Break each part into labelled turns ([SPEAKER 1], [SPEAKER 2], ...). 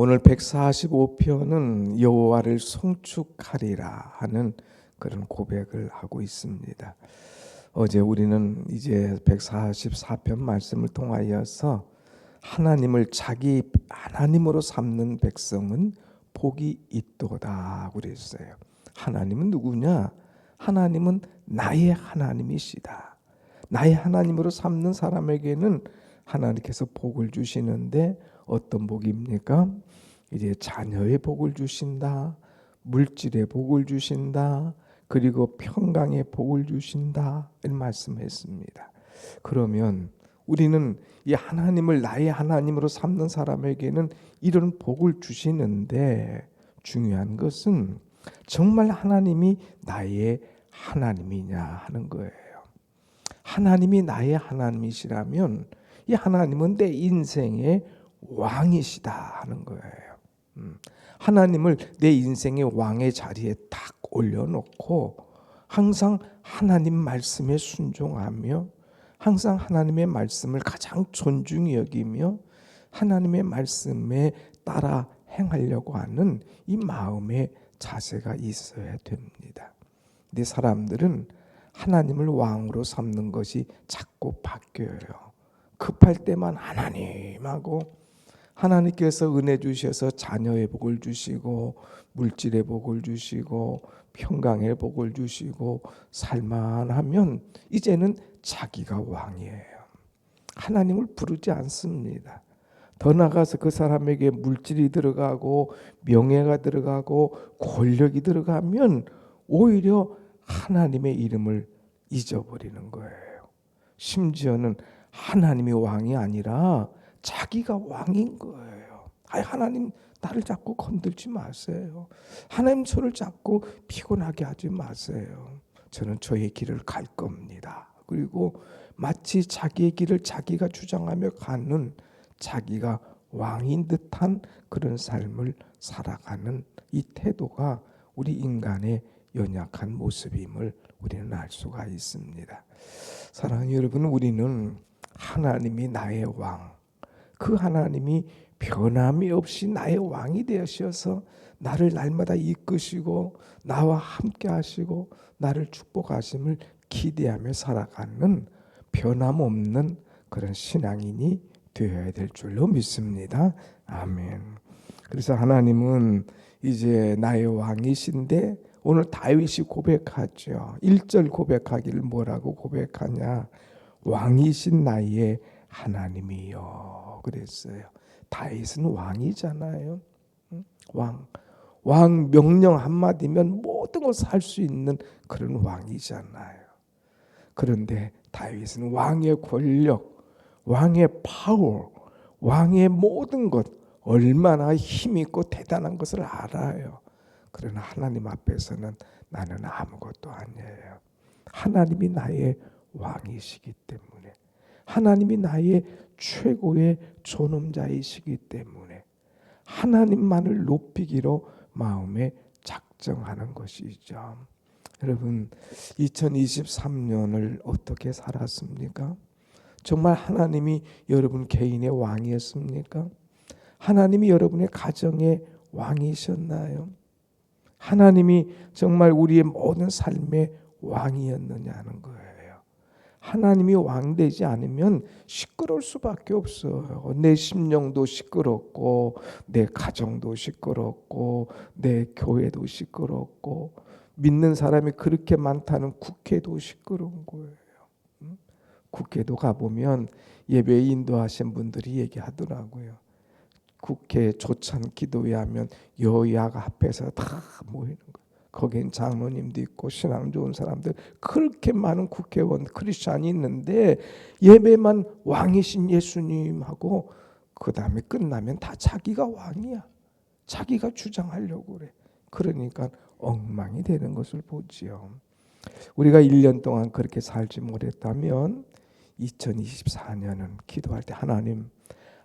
[SPEAKER 1] 오늘 145편은 여호와를 송축하리라 하는 그런 고백을 하고 있습니다. 어제 우리는 이제 144편 말씀을 통하여서 하나님을 자기 하나님으로 삼는 백성은 복이 있도다 그랬어요. 하나님은 누구냐? 하나님은 나의 하나님이시다. 나의 하나님으로 삼는 사람에게는 하나님께서 복을 주시는데 어떤 복입니까? 이제 자녀의 복을 주신다. 물질의 복을 주신다. 그리고 평강의 복을 주신다. 이런 말씀했습니다. 그러면 우리는 이 하나님을 나의 하나님으로 삼는 사람에게는 이런 복을 주시는데 중요한 것은 정말 하나님이 나의 하나님이냐 하는 거예요. 하나님이 나의 하나님이시라면 이 하나님은 내 인생의 왕이시다 하는 거예요. 하나님을 내 인생의 왕의 자리에 딱 올려놓고 항상 하나님 말씀에 순종하며 항상 하나님의 말씀을 가장 존중히 여기며 하나님의 말씀에 따라 행하려고 하는 이 마음의 자세가 있어야 됩니다. 근데 사람들은 하나님을 왕으로 삼는 것이 자꾸 바뀌어요. 급할 때만 하나님하고 하나님께서 은혜 주셔서 자녀의 복을 주시고 물질의 복을 주시고 평강의 복을 주시고 살만하면 이제는 자기가 왕이에요. 하나님을 부르지 않습니다. 더 나아가서 그 사람에게 물질이 들어가고 명예가 들어가고 권력이 들어가면 오히려 하나님의 이름을 잊어버리는 거예요. 심지어는 하나님이 왕이 아니라 자기가 왕인 거예요. 하나님 나를 자꾸 건들지 마세요. 하나님 저를 자꾸 피곤하게 하지 마세요. 저는 저의 길을 갈 겁니다. 그리고 마치 자기의 길을 자기가 주장하며 가는 자기가 왕인 듯한 그런 삶을 살아가는 이 태도가 우리 인간의 연약한 모습임을 우리는 알 수가 있습니다. 사랑하는 여러분, 우리는 하나님이 나의 왕, 그 하나님이 변함이 없이 나의 왕이 되셔서 나를 날마다 이끄시고 나와 함께 하시고 나를 축복하심을 기대하며 살아가는 변함없는 그런 신앙인이 되어야 될 줄로 믿습니다. 아멘. 그래서 하나님은 이제 나의 왕이신데 오늘 다윗이 고백하죠. 1절 고백하기를 뭐라고 고백하냐? 왕이신 나의 하나님이요 그랬어요. 다윗은 왕이잖아요. 왕 명령 한마디면 모든 것을 할 수 있는 그런 왕이잖아요. 그런데 다윗은 왕의 권력, 왕의 파워, 왕의 모든 것 얼마나 힘있고 대단한 것을 알아요. 그러나 하나님 앞에서는 나는 아무것도 아니에요. 하나님이 나의 왕이시기 때문에, 하나님이 나의 최고의 존엄자이시기 때문에 하나님만을 높이기로 마음에 작정하는 것이죠. 여러분, 2023년을 어떻게 살았습니까? 정말 하나님이 여러분 개인의 왕이었습니까? 하나님이 여러분의 가정의 왕이셨나요? 하나님이 정말 우리의 모든 삶의 왕이었느냐는 거예요. 하나님이 왕되지 않으면 시끄러울 수밖에 없어요. 내 심령도 시끄럽고 내 가정도 시끄럽고 내 교회도 시끄럽고 믿는 사람이 그렇게 많다는 국회도 시끄러운 거예요. 국회도 가보면 예배 인도하신 분들이 얘기하더라고요. 국회 조찬 기도회 하면 여야가 합해서 다 모이는 거예요. 거긴 장로님도 있고 신앙 좋은 사람들 그렇게 많은 국회의원 크리스찬이 있는데 예배만 왕이신 예수님하고 그 다음에 끝나면 다 자기가 왕이야. 자기가 주장하려고 그래. 그러니까 엉망이 되는 것을 보지요. 우리가 1년 동안 그렇게 살지 못했다면 2024년은 기도할 때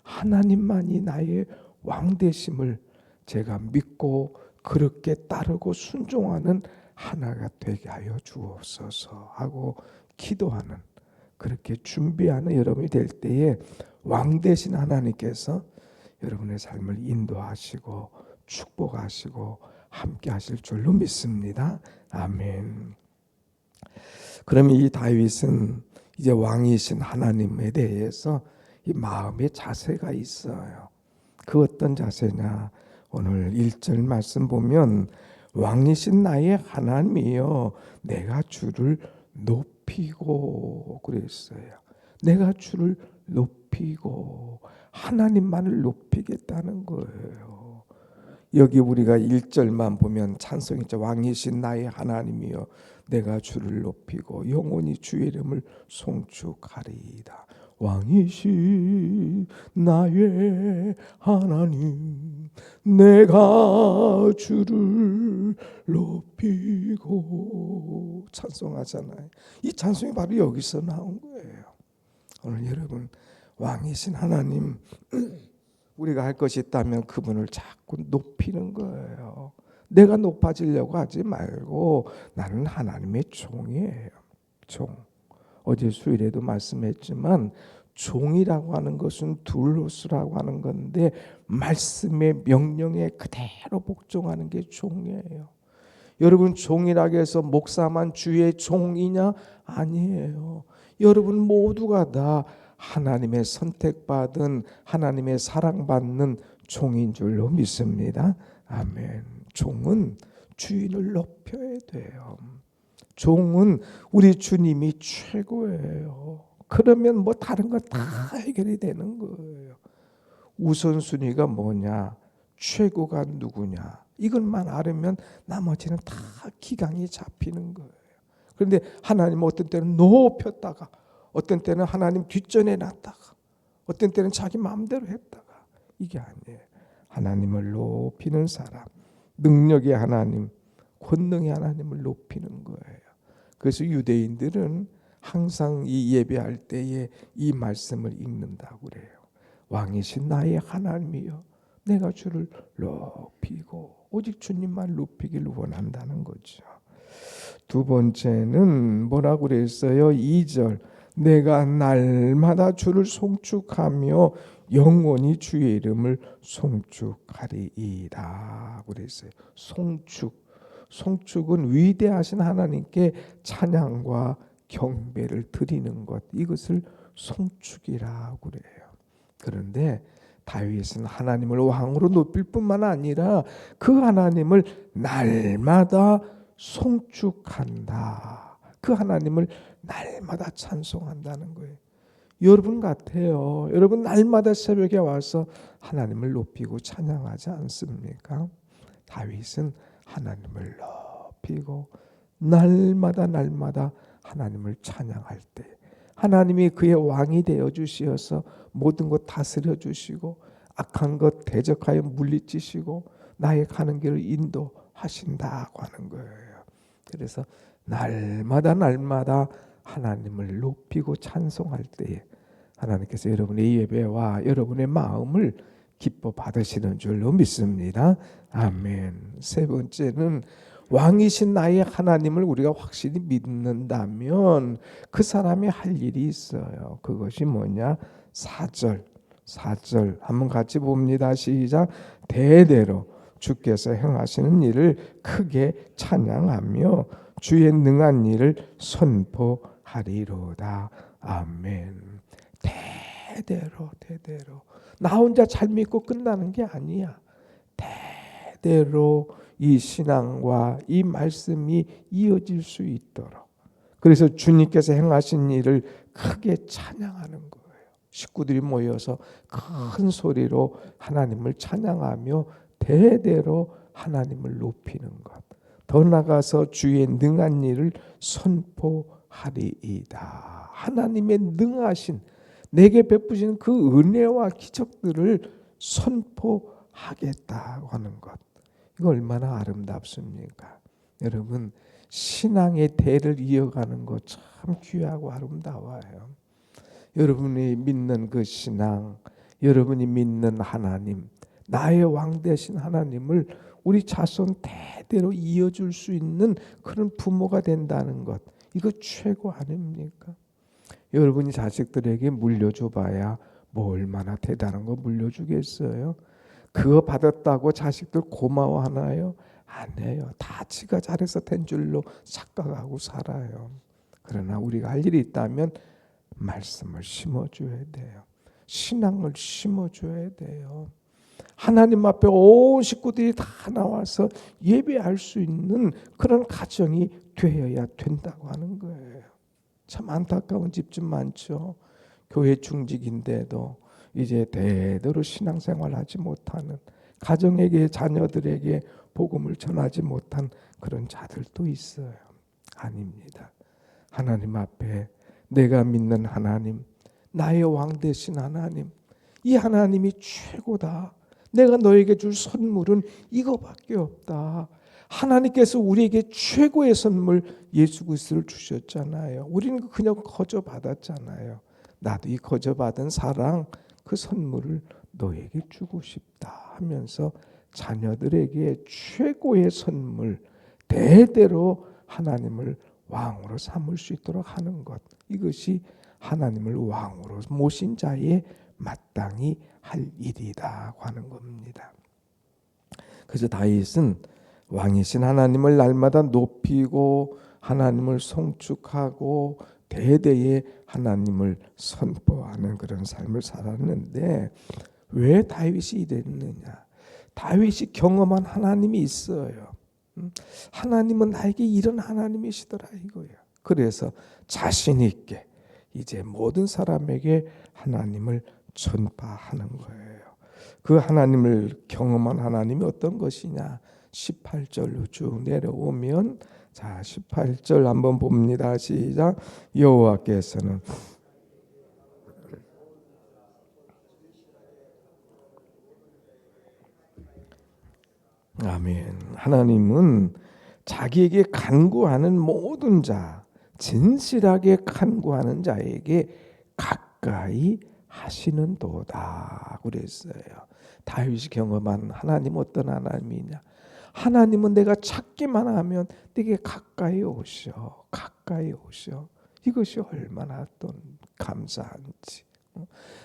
[SPEAKER 1] 하나님만이 나의 왕 되심을 제가 믿고 그렇게 따르고 순종하는 하나가 되게 하여 주옵소서 하고 기도하는, 그렇게 준비하는 여러분이 될 때에 왕 되신 하나님께서 여러분의 삶을 인도하시고 축복하시고 함께 하실 줄로 믿습니다. 아멘. 그럼 이 다윗은 이제 왕이신 하나님에 대해서 이 마음의 자세가 있어요. 그 어떤 자세냐? 오늘 1절 말씀 보면 왕이신 나의 하나님이여 내가 주를 높이고 그랬어요. 내가 주를 높이고 하나님만을 높이겠다는 거예요. 여기 우리가 1절만 보면 찬송이죠. 왕이신 나의 하나님이여 내가 주를 높이고 영원히 주의 이름을 송축하리이다. 왕이신 나의 하나님 내가 주를 높이고 찬송하잖아요. 이 찬송이 바로 여기서 나온 거예요. 오늘 여러분 왕이신 하나님 우리가 할 것이 있다면 그분을 자꾸 높이는 거예요. 내가 높아지려고 하지 말고 나는 하나님의 종이에요. 종. 어제 수요일에도 말씀했지만 종이라고 하는 것은 둘로스라고 하는 건데 말씀의 명령에 그대로 복종하는 게 종이에요. 여러분 종이라고 해서 목사만 주의 종이냐? 아니에요. 여러분 모두가 다 하나님의 선택받은 하나님의 사랑받는 종인 줄로 믿습니다. 아멘. 종은 주인을 높여야 돼요. 종은 우리 주님이 최고예요. 그러면 뭐 다른 거 다 해결이 되는 거예요. 우선순위가 뭐냐? 최고가 누구냐? 이것만 알으면 나머지는 다 기강이 잡히는 거예요. 그런데 하나님은 어떤 때는 높였다가 어떤 때는 하나님 뒷전에 놨다가 어떤 때는 자기 마음대로 했다가 이게 아니에요. 하나님을 높이는 사람, 능력의 하나님, 권능의 하나님을 높이는 거예요. 그래서 유대인들은 항상 이 예배할 때에 이 말씀을 읽는다고 그래요. 왕이신 나의 하나님이여 내가 주를 높이고 오직 주님만 높이기를 원한다는 거죠. 두 번째는 뭐라고 그랬어요? 2절 내가 날마다 주를 송축하며 영원히 주의 이름을 송축하리이다 그랬어요. 송축은 위대하신 하나님께 찬양과 경배를 드리는 것, 이것을 송축이라고 그래요. 그런데 다윗은 하나님을 왕으로 높일 뿐만 아니라 그 하나님을 날마다 송축한다. 그 하나님을 날마다 찬송한다는 거예요. 여러분 같아요. 여러분 날마다 새벽에 와서 하나님을 높이고 찬양하지 않습니까? 다윗은 하나님을 높이고 날마다 하나님을 찬양할 때 하나님이 그의 왕이 되어 주시어서 모든 것 다스려 주시고 악한 것 대적하여 물리치시고 나의 가는 길을 인도하신다고 하는 거예요. 그래서 날마다 하나님을 높이고 찬송할 때에 하나님께서 여러분의 예배와 여러분의 마음을 기뻐 받으시는 줄로 믿습니다. 아멘. 세 번째는 왕이신 나의 하나님을 우리가 확실히 믿는다면 그 사람이 할 일이 있어요. 그것이 뭐냐? 4절 한번 같이 봅니다. 시작. 대대로 주께서 행하시는 일을 크게 찬양하며 주의 능한 일을 선포하리로다. 아멘. 대대로 나 혼자 잘 믿고 끝나는 게 아니야. 대대로 이 신앙과 이 말씀이 이어질 수 있도록 그래서 주님께서 행하신 일을 크게 찬양하는 거예요. 식구들이 모여서 큰 소리로 하나님을 찬양하며 대대로 하나님을 높이는 것. 더 나아가서 주의 능한 일을 선포하리이다. 하나님의 능하신 내게 베푸시는 그 은혜와 기적들을 선포하겠다고 하는 것. 이거 얼마나 아름답습니까? 여러분 신앙의 대를 이어가는 것 참 귀하고 아름다워요. 여러분이 믿는 그 신앙, 여러분이 믿는 하나님, 나의 왕 되신 하나님을 우리 자손 대대로 이어줄 수 있는 그런 부모가 된다는 것, 이거 최고 아닙니까? 여러분이 자식들에게 물려줘 봐야 뭐 얼마나 대단한 거 물려주겠어요? 그거 받았다고 자식들 고마워하나요? 안 해요. 다 지가 잘해서 된 줄로 착각하고 살아요. 그러나 우리가 할 일이 있다면 말씀을 심어줘야 돼요. 신앙을 심어줘야 돼요. 하나님 앞에 온 식구들이 다 나와서 예배할 수 있는 그런 가정이 되어야 된다고 하는 거예요. 참 안타까운 집좀 많죠. 교회 중직인데도 이제 대대로 신앙생활하지 못하는, 가정에게 자녀들에게 복음을 전하지 못한 그런 자들도 있어요. 아닙니다. 하나님 앞에 내가 믿는 하나님, 나의 왕 되신 하나님, 이 하나님이 최고다. 내가 너에게 줄 선물은 이거밖에 없다. 하나님께서 우리에게 최고의 선물 예수 그리스도를 주셨잖아요. 우리는 그냥 거저 받았잖아요. 나도 이 거저 받은 사랑, 그 선물을 너에게 주고 싶다 하면서 자녀들에게 최고의 선물, 대대로 하나님을 왕으로 삼을 수 있도록 하는 것, 이것이 하나님을 왕으로 모신 자의 마땅히 할 일이라고 하는 겁니다. 그래서 다윗은 왕이신 하나님을 날마다 높이고 하나님을 송축하고 대대에 하나님을 선포하는 그런 삶을 살았는데, 왜 다윗이 이랬느냐? 다윗이 경험한 하나님이 있어요. 하나님은 나에게 이런 하나님이시더라 이거예요. 그래서 자신 있게 이제 모든 사람에게 하나님을 전파하는 거예요. 그 하나님을 경험한 하나님이 어떤 것이냐? 18절로 쭉 내려오면, 자 18절 한번 봅니다. 시작. 여호와께서는 아멘. 하나님은 자기에게 간구하는 모든 자, 진실하게 간구하는 자에게 가까이 하시는도다 그랬어요. 다윗이 경험한 하나님 어떤 하나님이냐? 하나님은 내가 찾기만 하면 내게 가까이 오셔. 가까이 오셔. 이것이 얼마나 또 감사한지.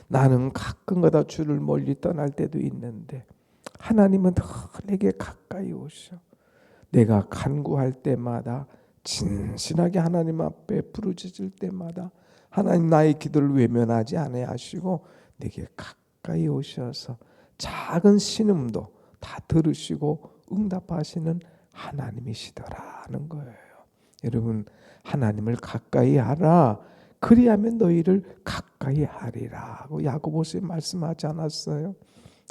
[SPEAKER 1] 나는 가끔가다 주를 멀리 떠날 때도 있는데 하나님은 늘 내게 가까이 오셔. 내가 간구할 때마다, 진실하게 하나님 앞에 부르짖을 때마다 하나님 나의 기도를 외면하지 아니하시고 내게 가까이 오셔서 작은 신음도 다 들으시고 응답하시는 하나님이시더라는 거예요. 여러분, 하나님을 가까이 하라. 그리하면 너희를 가까이 하리라고 야고보서에 말씀하지 않았어요?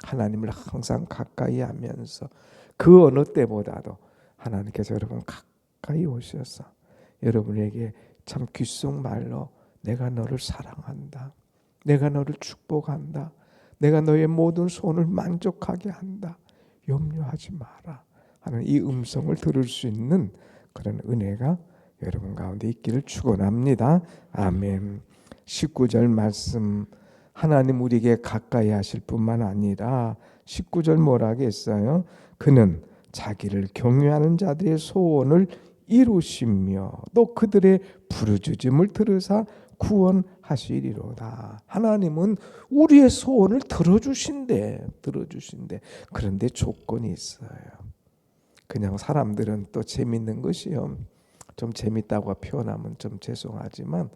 [SPEAKER 1] 하나님을 항상 가까이 하면서 그 어느 때보다도 하나님께서 여러분 가까이 오셔서 여러분에게 참 귓속말로 내가 너를 사랑한다, 내가 너를 축복한다, 내가 너의 모든 소원을 만족하게 한다, 염려하지 마라 하는 이 음성을 들을 수 있는 그런 은혜가 여러분 가운데 있기를 축원합니다. 아멘. 19절 말씀, 하나님 우리에게 가까이 하실 뿐만 아니라 19절 뭐라 하겠어요? 그는 자기를 경외하는 자들의 소원을 이루시며 또 그들의 부르짖음을 들으사 구원하시리로다. 하나님은 우리의 소원을 들어주신대. 그런데 조건이 있어요. 그냥 사람들은 또 재밌는 것이요, 좀 재밌다고 표현하면 좀 죄송하지만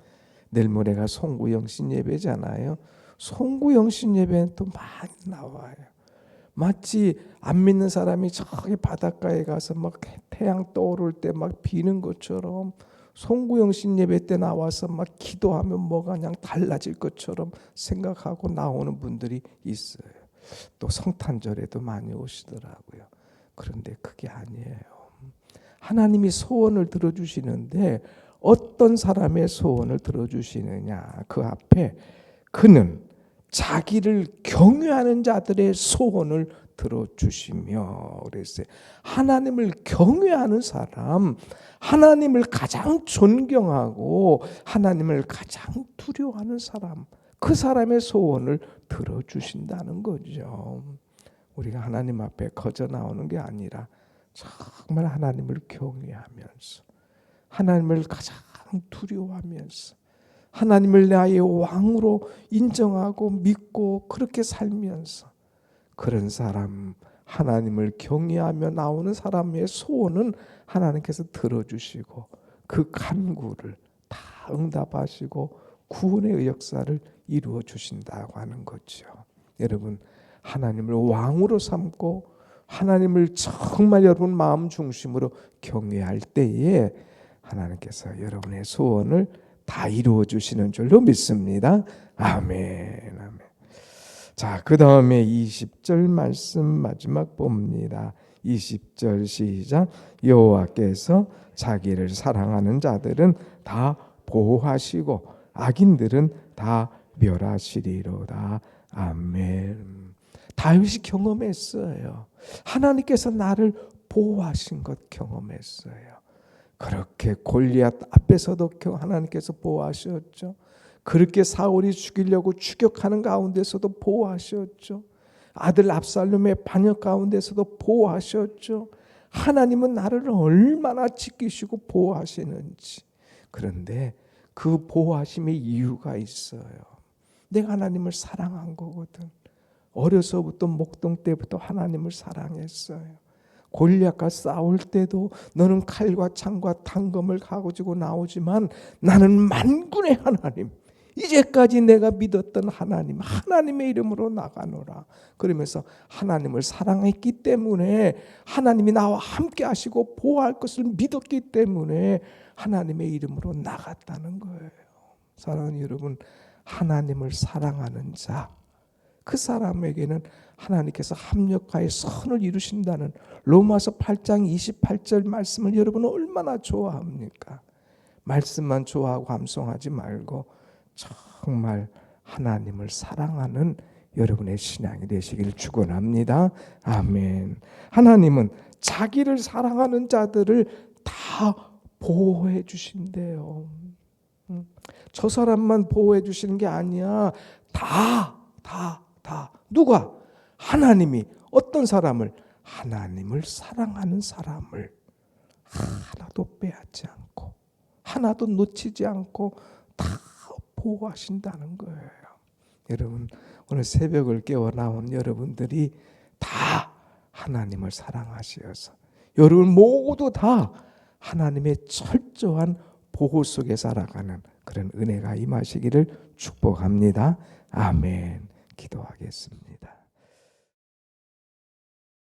[SPEAKER 1] 내일 모레가 송구영신 예배잖아요. 송구영신 예배는 또 많이 나와요. 마치 안 믿는 사람이 저기 바닷가에 가서 막 태양 떠오를 때 막 비는 것처럼 송구영신 예배 때 나와서 막 기도하면 뭐가 그냥 달라질 것처럼 생각하고 나오는 분들이 있어요. 또 성탄절에도 많이 오시더라고요. 그런데 그게 아니에요. 하나님이 소원을 들어주시는데 어떤 사람의 소원을 들어주시느냐? 그 앞에 그는 자기를 경외하는 자들의 소원을 들어주시며 그랬어요. 하나님을 경외하는 사람, 하나님을 가장 존경하고 하나님을 가장 두려워하는 사람, 그 사람의 소원을 들어주신다는 거죠. 우리가 하나님 앞에 거저 나오는 게 아니라 정말 하나님을 경외하면서, 하나님을 가장 두려워하면서, 하나님을 나의 왕으로 인정하고 믿고 그렇게 살면서 그런 사람, 하나님을 경외하며 나오는 사람의 소원은 하나님께서 들어주시고 그 간구를 다 응답하시고 구원의 역사를 이루어 주신다고 하는 거죠. 여러분, 하나님을 왕으로 삼고 하나님을 정말 여러분 마음 중심으로 경외할 때에 하나님께서 여러분의 소원을 다 이루어 주시는 줄로 믿습니다. 아멘. 아멘. 자, 그 다음에 20절 말씀 마지막 봅니다. 20절 시작. 여호와께서 자기를 사랑하는 자들은 다 보호하시고 악인들은 다 멸하시리로다. 아멘. 다윗이 경험했어요. 하나님께서 나를 보호하신 것 경험했어요. 그렇게 골리앗 앞에서도 하나님께서 보호하셨죠. 그렇게 사울이 죽이려고 추격하는 가운데서도 보호하셨죠. 아들 압살롬의 반역 가운데서도 보호하셨죠. 하나님은 나를 얼마나 지키시고 보호하시는지. 그런데 그 보호하심의 이유가 있어요. 내가 하나님을 사랑한 거거든. 어려서부터 목동 때부터 하나님을 사랑했어요. 골리앗과 싸울 때도 너는 칼과 창과 단검을 가지고 나오지만 나는 만군의 하나님, 이제까지 내가 믿었던 하나님, 하나님의 이름으로 나가노라. 그러면서 하나님을 사랑했기 때문에 하나님이 나와 함께 하시고 보호할 것을 믿었기 때문에 하나님의 이름으로 나갔다는 거예요. 사랑하는 여러분, 하나님을 사랑하는 자, 그 사람에게는 하나님께서 합력하여 선을 이루신다는 로마서 8장 28절 말씀을 여러분은 얼마나 좋아합니까? 말씀만 좋아하고 감성하지 말고 정말 하나님을 사랑하는 여러분의 신앙이 되시길 축원합니다. 아멘. 하나님은 자기를 사랑하는 자들을 다 보호해 주신대요. 저 사람만 보호해 주시는 게 아니야. 다. 누가? 하나님이 어떤 사람을? 하나님을 사랑하는 사람을 하나도 빼앗지 않고 하나도 놓치지 않고 다 보호하신다는 거예요. 여러분, 오늘 새벽을 깨워 나온 여러분들이 다 하나님을 사랑하시어서 여러분 모두 다 하나님의 철저한 보호 속에 살아가는 그런 은혜가 임하시기를 축복합니다. 아멘. 기도하겠습니다.